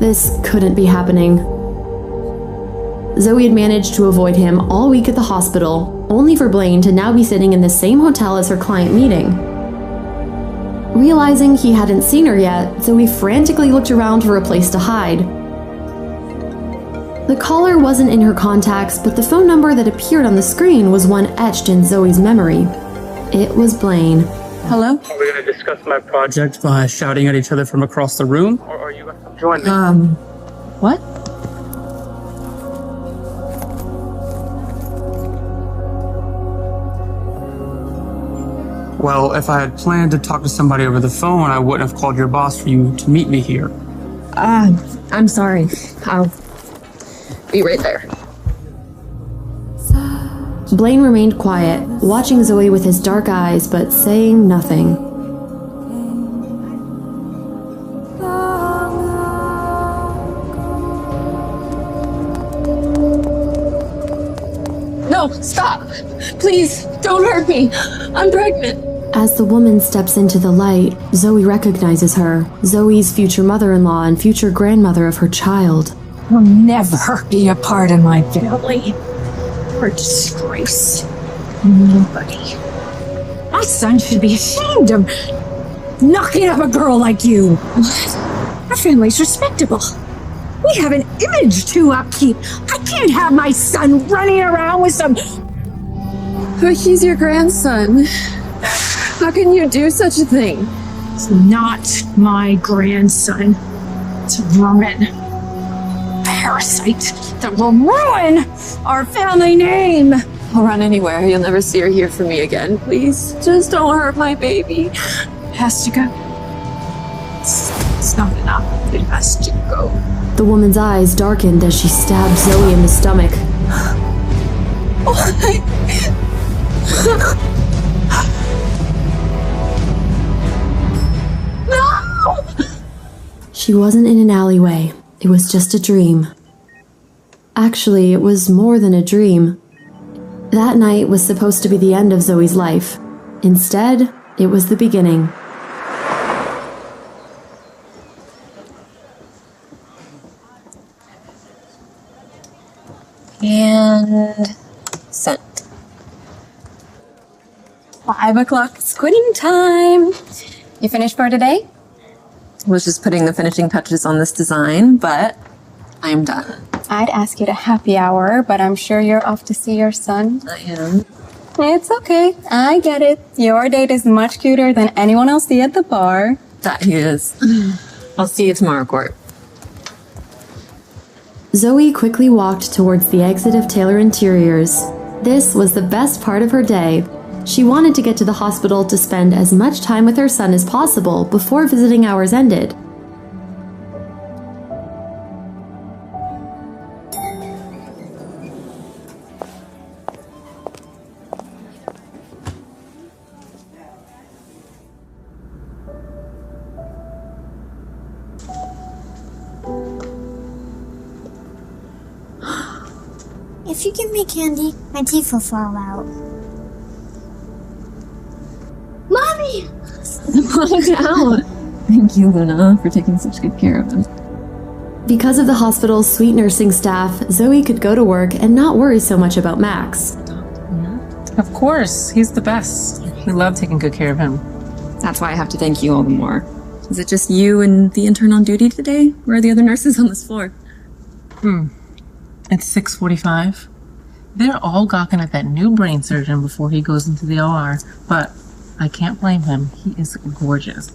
This couldn't be happening. Zoe had managed to avoid him all week at the hospital, only for Blaine to now be sitting in the same hotel as her client meeting. Realizing he hadn't seen her yet, Zoe frantically looked around for a place to hide. The caller wasn't in her contacts, but the phone number that appeared on the screen was one etched in Zoe's memory. It was Blaine. Hello? Are we going to discuss my project by shouting at each other from across the room? Or are you going to join me? What? Well, if I had planned to talk to somebody over the phone, I wouldn't have called your boss for you to meet me here. I'm sorry. I'll be right there. Blaine remained quiet, watching Zoe with his dark eyes, but saying nothing. No, stop! Please, don't hurt me. I'm pregnant. As the woman steps into the light, Zoe recognizes her, Zoe's future mother-in-law and future grandmother of her child. You'll never be a part of my family. You're a disgrace. Nobody. My son should be ashamed of knocking up a girl like you. Our family's respectable. We have an image to upkeep. I can't have my son running around with some... But he's your grandson. How can you do such a thing? It's not my grandson. It's a vermin. Parasite that will ruin our family name. I'll run anywhere. You'll never see or hear from me again. Please, just don't hurt my baby. It has to go. It's not enough. It has to go. The woman's eyes darkened as she stabbed Zoe in the stomach. No! She wasn't in an alleyway. It was just a dream. Actually, it was more than a dream. That night was supposed to be the end of Zoe's life. Instead, it was the beginning. And sent. 5 o'clock is quitting time. You finished for today? Was just putting the finishing touches on this design, but I'm done. I'd ask you to happy hour, but I'm sure you're off to see your son. I am. It's okay. I get it. Your date is much cuter than anyone I'll see at the bar. That he is. I'll see you tomorrow, Court. Zoe quickly walked towards the exit of Taylor Interiors. This was the best part of her day. She wanted to get to the hospital to spend as much time with her son as possible before visiting hours ended. If you give me candy, my teeth will fall out. Mommy! Calm down. Thank you, Luna, for taking such good care of him. Because of the hospital's sweet nursing staff, Zoe could go to work and not worry so much about Max. Of course, he's the best. We love taking good care of him. That's why I have to thank you all the more. Is it just you and the intern on duty today? Where are the other nurses on this floor? It's 6:45. They're all gawking at that new brain surgeon before he goes into the OR, but I can't blame him. He is gorgeous.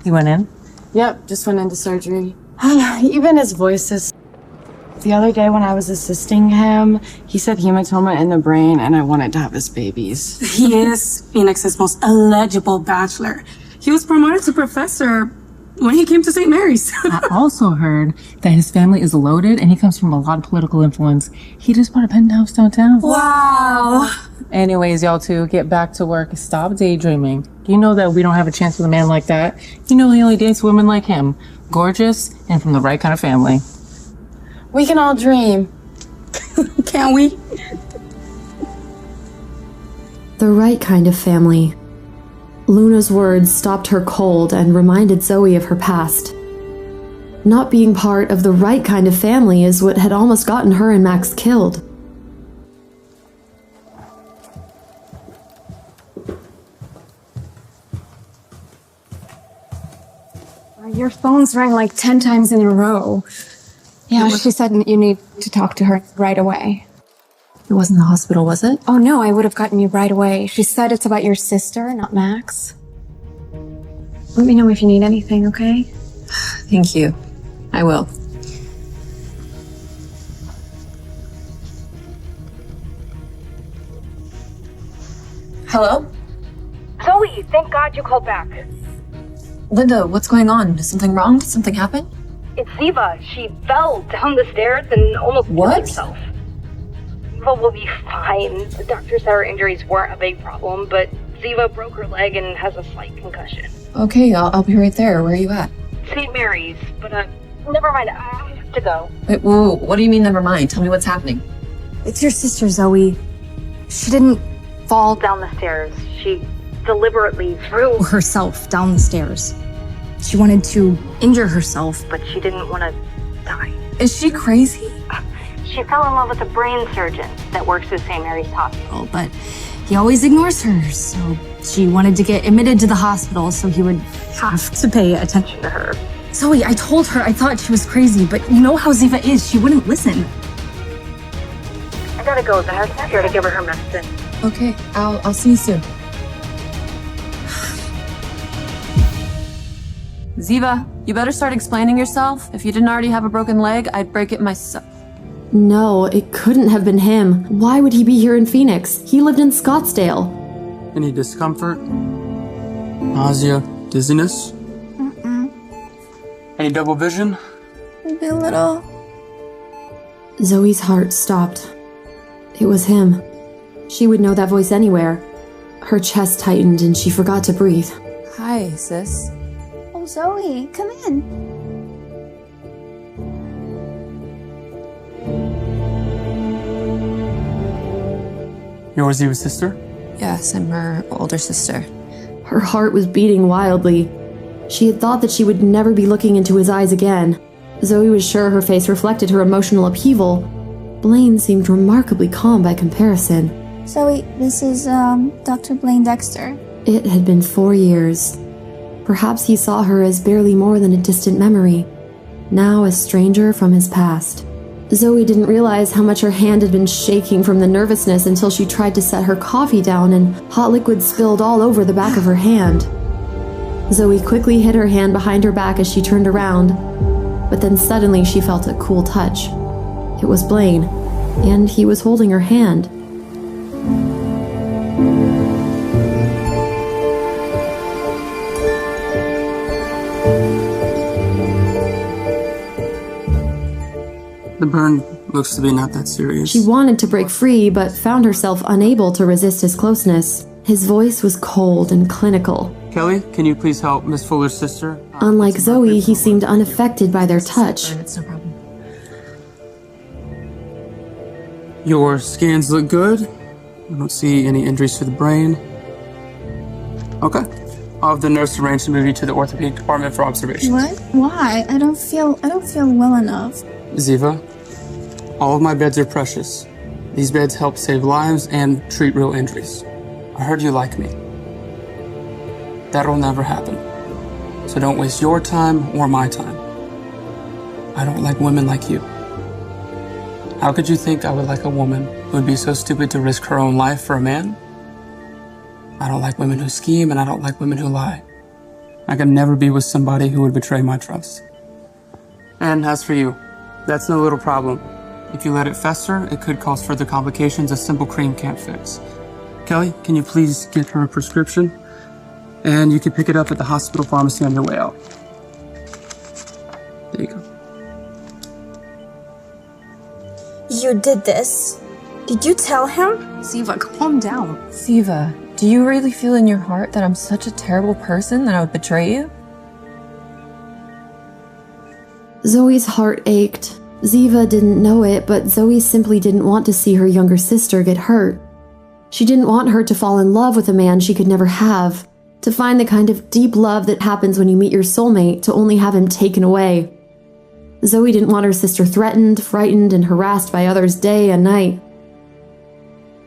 You went in? Yep, just went into surgery. Even his voice is... The other day when I was assisting him, he said hematoma in the brain and I wanted to have his babies. He is Phoenix's most eligible bachelor. He was promoted to professor when he came to St. Mary's. I also heard that his family is loaded and he comes from a lot of political influence. He just bought a penthouse downtown. Wow. Anyways, y'all two, get back to work. Stop daydreaming. You know that we don't have a chance with a man like that. You know he only dates women like him. Gorgeous and from the right kind of family. We can all dream. Can we? The right kind of family. Luna's words stopped her cold and reminded Zoe of her past. Not being part of the right kind of family is what had almost gotten her and Max killed. Your phone's rang like 10 times in a row. Yeah, she said you need to talk to her right away. It wasn't the hospital, was it? Oh no, I would have gotten you right away. She said it's about your sister, not Max. Let me know if you need anything, okay? Thank you. I will. Hello? Zoe, thank God you called back. Linda, what's going on? Is something wrong? Did something happen? It's Ziva. She fell down the stairs and almost killed herself. Ziva will be fine. The doctor said her injuries weren't a big problem, but Ziva broke her leg and has a slight concussion. Okay, I'll be right there. Where are you at? St. Mary's, but never mind. I have to go. Wait, whoa, what do you mean never mind? Tell me what's happening. It's your sister, Zoe. She didn't Fall down the stairs. She deliberately threw herself down the stairs. She wanted to injure herself. but she didn't want to die. Is she crazy? She fell in love with a brain surgeon that works at St. Mary's Hospital. But he always ignores her, so she wanted to get admitted to the hospital so he would have to pay attention to her. Zoe, I told her I thought she was crazy, but you know how Ziva is. She wouldn't listen. I gotta go. The head's here to give her her medicine. Okay, I'll see you soon. Ziva, you better start explaining yourself. If you didn't already have a broken leg, I'd break it myself. No, it couldn't have been him. Why would he be here in Phoenix? He lived in Scottsdale. Any discomfort? Nausea? Dizziness? Any double vision? Maybe a little. Zoe's heart stopped. It was him. She would know that voice anywhere. Her chest tightened and she forgot to breathe. Hi, sis. Oh, Zoe, come in. You're Ziva's sister? Yes, I'm her older sister. Her heart was beating wildly. She had thought that she would never be looking into his eyes again. Zoe was sure her face reflected her emotional upheaval. Blaine seemed remarkably calm by comparison. Zoe, this is, Dr. Blaine Dexter. It had been 4 years. Perhaps he saw her as barely more than a distant memory, now a stranger from his past. Zoe didn't realize how much her hand had been shaking from the nervousness until she tried to set her coffee down and hot liquid spilled all over the back of her hand. Zoe quickly hid her hand behind her back as she turned around, but then suddenly she felt a cool touch. It was Blaine, and he was holding her hand. The burn looks to be not that serious. She wanted to break free, but found herself unable to resist his closeness. His voice was cold and clinical. Kelly, can you please help Miss Fuller's sister? Unlike Zoe, he seemed unaffected by their touch. It's no problem. Your scans look good. I don't see any injuries to the brain. Okay. I'll have the nurse arrange to move you to the orthopedic department for observation. What? Why? I don't feel well enough. Ziva, all of my beds are precious. These beds help save lives and treat real injuries. I heard you like me. That'll never happen. So don't waste your time or my time. I don't like women like you. How could you think I would like a woman who would be so stupid to risk her own life for a man? I don't like women who scheme, and I don't like women who lie. I could never be with somebody who would betray my trust. And as for you, that's no little problem. If you let it fester, it could cause further complications a simple cream can't fix. Kelly, can you please get her a prescription? And you can pick it up at the hospital pharmacy on your way out. There you go. You did this. Did you tell him? Ziva, calm down. Ziva, do you really feel in your heart that I'm such a terrible person that I would betray you? Zoe's heart ached. Ziva didn't know it, but Zoe simply didn't want to see her younger sister get hurt. She didn't want her to fall in love with a man she could never have. To find the kind of deep love that happens when you meet your soulmate to only have him taken away. Zoe didn't want her sister threatened, frightened, and harassed by others day and night.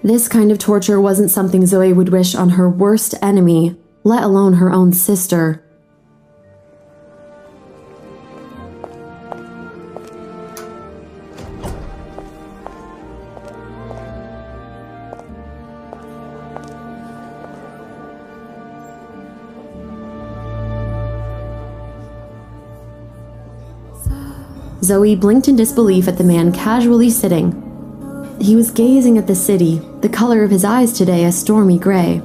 This kind of torture wasn't something Zoe would wish on her worst enemy, let alone her own sister. Zoe blinked in disbelief at the man casually sitting. He was gazing at the city, the color of his eyes today a stormy gray.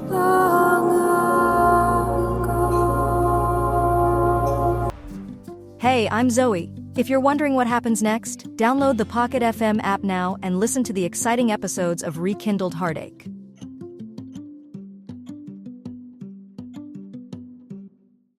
Hey, I'm Zoe. If you're wondering what happens next, download the Pocket FM app now and listen to the exciting episodes of Rekindled Heartache.